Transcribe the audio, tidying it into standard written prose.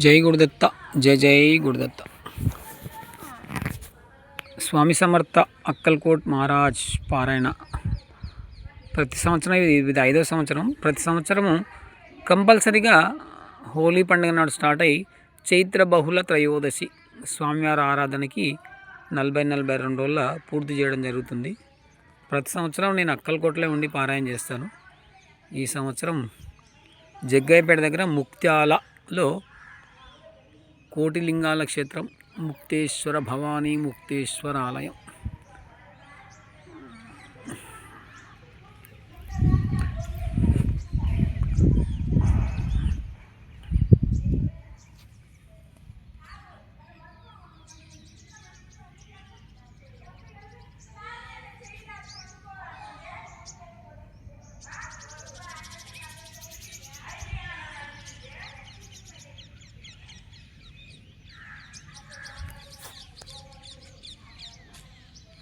జై గురుదత్త. జై జై గురుదత్త. స్వామి సమర్థ అక్కల్కోట్ మహారాజ్ పారాయణ ప్రతి సంవత్సరం ఇది 5వ సంవత్సరం. ప్రతి సంవత్సరము కంపల్సరిగా హోలీ పండుగ నాడు స్టార్ట్ అయ్యి చైత్ర బహుళ త్రయోదశి స్వామివారి ఆరాధనకి 40-42 రోజుల పూర్తి చేయడం జరుగుతుంది. ప్రతి సంవత్సరం నేను అక్కల్కోట్లో ఉండి పారాయణ చేస్తాను. ఈ సంవత్సరం జగ్గయ్యపేట దగ్గర ముక్త్యాలలో కోటిలింగాల క్షేత్రం ముక్తేశ్వర భవానీ ముక్తేశ్వర ఆలయం